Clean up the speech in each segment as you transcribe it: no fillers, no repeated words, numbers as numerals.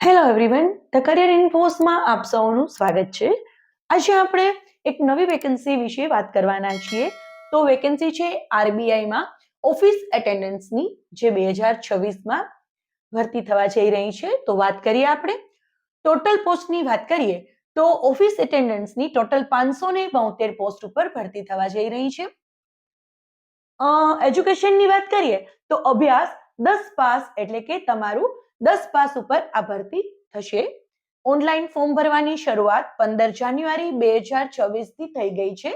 Hello everyone, the career ઇન્ફોસમાં આપ સૌનું સ્વાગત છે. આજે આપણે એક નવી વેકેન્સી વિશે વાત કરવાના છીએ. તો વેકેન્સી છે આરબીઆઈમાં ઓફિસ એટેન્ડન્સની, જે 2026માં ભરતી થવા જઈ રહી છે. તો વાત કરીએ આપણે ટોટલ પોસ્ટની વાત કરીએ તો ઓફિસ એટેન્ડન્સની ટોટલ 572 પોસ્ટ ઉપર ભરતી થવા જઈ રહી છે. એજ્યુકેશનની વાત કરીએ તો અભ્યાસ 10 પાસ એટલે કે તમારું 10 પાસ ઉપર આ ભરતી થશે. ઓનલાઈન ફોર્મ ભરવાની શરૂઆત 15 જાન્યુઆરી 2024 થી થઈ ગઈ છે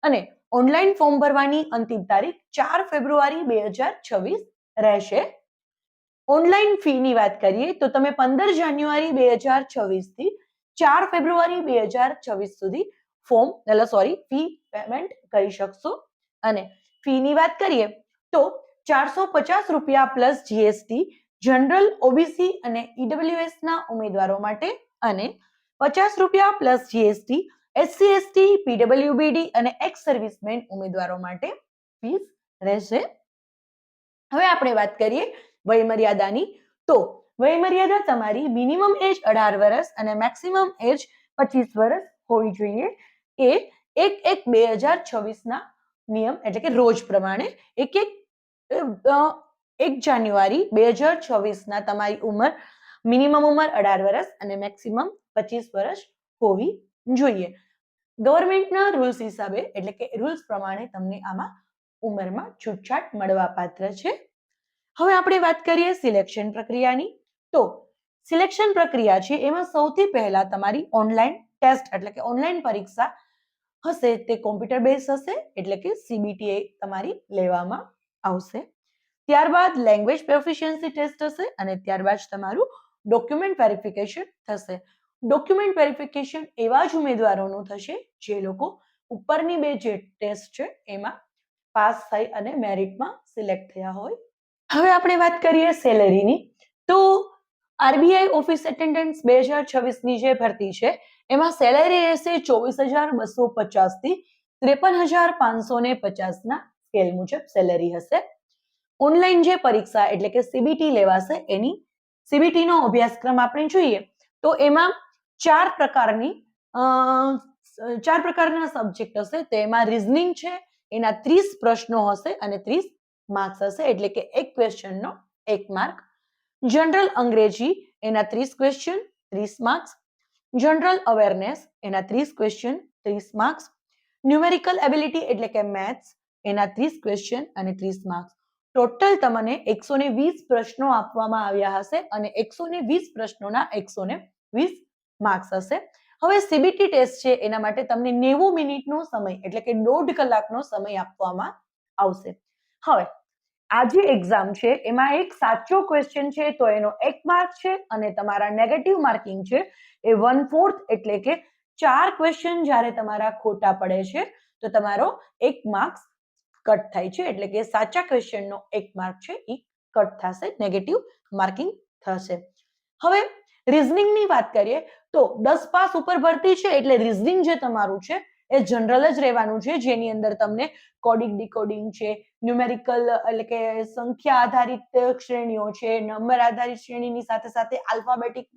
અને ઓનલાઈન ફોર્મ ભરવાની અંતિમ તારીખ 4 ફેબ્રુઆરી 2026 રહેશે. ઓનલાઈન ફીની વાત કરીએ તો તમે 15 જાન્યુઆરી 2026 થી 4 ફેબ્રુઆરી 2026 સુધી ફી પેમેન્ટ કરી શકશો. અને ફીની વાત કરીએ તો 450 રૂપિયા પ્લસ જીએસટી જનરલ, ઓબીસી અને ઈડબ્લ્યુએસ ના ઉમેદવારો માટે અને 50 રૂપિયા પ્લસ જીએસટી એસસી, એસટી, પીડબ્લ્યુબીડી અને એક્સ સર્વિસમેન ઉમેદવારો માટે ફીસ રહેશે. હવે આપણે વાત કરીએ વયમર્યાદાની. તો વયમર્યાદા તમારી મિનિમમ એજ 18 વર્ષ અને મેક્સિમમ એજ 25 વર્ષ હોવી જોઈએ. એ 1/1/2026 ના નિયમ એટલે કે રોજ પ્રમાણે 1 જાન્યુઆરી 2024 ના તમારી ઉંમર મિનિમમ ઉંમર 18 વર્ષ અને મેક્સિમમ 25 વર્ષ હોવી જોઈએ. ગવર્મેન્ટના રૂલ્સ હિસાબે એટલે કે રૂલ્સ પ્રમાણે તમને આમાં ઉંમરમાં છૂટછાટ મળવા પાત્ર છે. હવે આપણે વાત કરીએ સિલેક્શન પ્રક્રિયાની. તો સિલેક્શન પ્રક્રિયા છે એમાં સૌથી પહેલા તમારી ઓનલાઈન ટેસ્ટ એટલે કે ઓનલાઈન પરીક્ષા હશે. તે કોમ્પ્યુટર બેઝ હશે એટલે કે સીબીટી તમારી લેવામાં આવશે. ત્યારબાદ લેંગ્વેજ પ્રોફિશિયન્સી ટેસ્ટ હશે અને ત્યારબાદ તમારું ડોક્યુમેન્ટ વેરિફિકેશન થશે. ડોક્યુમેન્ટ વેરિફિકેશન એવા જ ઉમેદવારોનું થશે જે લોકો ઉપરની બે જે ટેસ્ટ છે એમાં પાસ થઈ અને મેરિટમાં સિલેક્ટ થયા હોય. હવે આપણે વાત કરીએ સેલેરીની. તો આરબીઆઈ ઓફિસ એટેન્ડન્સ 2026ની જે ભરતી છે એમાં સેલેરી રહેશે 24,250 થી 53,550 ના સ્કેલ મુજબ સેલેરી હશે. ઓનલાઈન જે પરીક્ષા એટલે કે સીબીટી લેવાશે એની સીબીટી નો અભ્યાસક્રમ આપણે જોઈએ તો એમાં ચાર પ્રકારના સબ્જેક્ટ હશે. તેમાં રીઝનિંગ છે, એના 30 પ્રશ્નો હશે અને 30 માર્ક્સ હશે એટલે કે એક ક્વેશ્ચનનો 1 માર્ક. જનરલ અંગ્રેજી એના 30 ક્વેશ્ચન 30 માર્ક્સ. જનરલ અવેરનેસ એના 30 ક્વેશ્ચન 30 માર્ક્સ. ન્યુમેરિકલ એબિલિટી એટલે કે મેથ્સ એના 30 ક્વેશ્ચન અને 30 માર્ક્સ. ટોટલ તમને 120 પ્રશ્નો આપવામાં આવ્યા હશે અને 120 પ્રશ્નોના 120 માર્ક્સ હશે. હવે સીબીટી ટેસ્ટ છે એના માટે તમને 90 મિનિટનો સમય એટલે કે 1.5 કલાકનો સમય આપવામાં આવશે. હવે આ જે એક્ઝામ છે એમાં એક સાચો ક્વેશ્ચન છે તો એનો 1 માર્ક છે અને તમારા નેગેટિવ માર્કિંગ છે એ 1/4 એટલે કે 4 ક્વેશ્ચન જ્યારે તમારા ખોટા પડે છે તો તમારો 1 માર્ક્સ કટ થાય છે એટલે કે સાચા ક્વેશ્ચનનો 1 માર્ક છે એ કટ થશે, નેગેટિવ માર્કિંગ થશે. હવે રીઝનિંગની વાત કરીએ તો 10 પાસ ઉપર ભરતી છે એટલે રીઝનિંગ જે તમારું છે એ જનરલ જ રહેવાનું છે, જેની અંદર તમને કોડિંગ ડીકોડિંગ છે, ન્યુમેરિકલ એટલે કે સંખ્યા આધારિત શ્રેણીઓ છે, નંબર આધારિત શ્રેણીની સાથે સાથે આલ્ફાબેટિક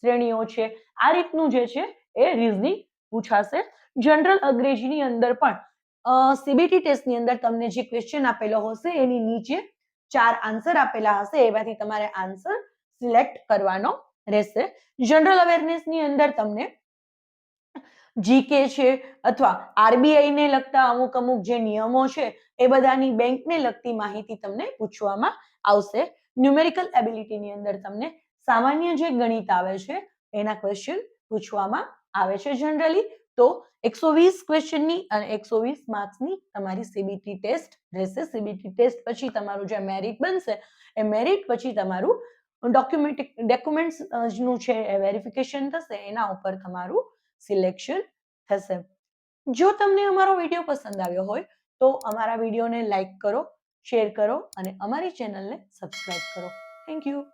શ્રેણીઓ છે. આ રીતનું જે છે એ રીઝનિંગ પૂછાશે. જનરલ અંગ્રેજીની અંદર પણ સીબીટી ટેસ્ટની અંદર તમને જે ક્વેશ્ચન આપેલો હશે એની નીચે 4 આન્સર આપેલા હશે, એમાંથી તમારે આન્સર સિલેક્ટ કરવાનો રહેશે. જનરલ અવેરનેસની અંદર તમને જીકે છે અથવા આરબીઆઈ ને લગતા અમુક જે નિયમો છે એ બધાની બેંકને લગતી માહિતી તમને પૂછવામાં આવશે. ન્યુમેરિકલ એબિલિટીની અંદર તમને સામાન્ય જે ગણિત આવે છે એના ક્વેશ્ચન પૂછવામાં આવે છે જનરલી. તો 120 ક્વેશ્ચનની અને 120 માર્ક્સની તમારી સીબીટી ટેસ્ટ રહેશે. સીબીટી ટેસ્ટ પછી તમારું જે મેરિટ બનશે એ મેરિટ પછી તમારું ડોક્યુમેન્ટ્સ નું છે વેરિફિકેશન થશે, એના ઉપર તમારું સિલેક્શન થશે. જો તમને અમારો વિડીયો પસંદ આવ્યો હોય તો અમારા વિડીયોને લાઈક કરો, શેર કરો અને અમારી ચેનલને સબસ્ક્રાઇબ કરો. Thank you.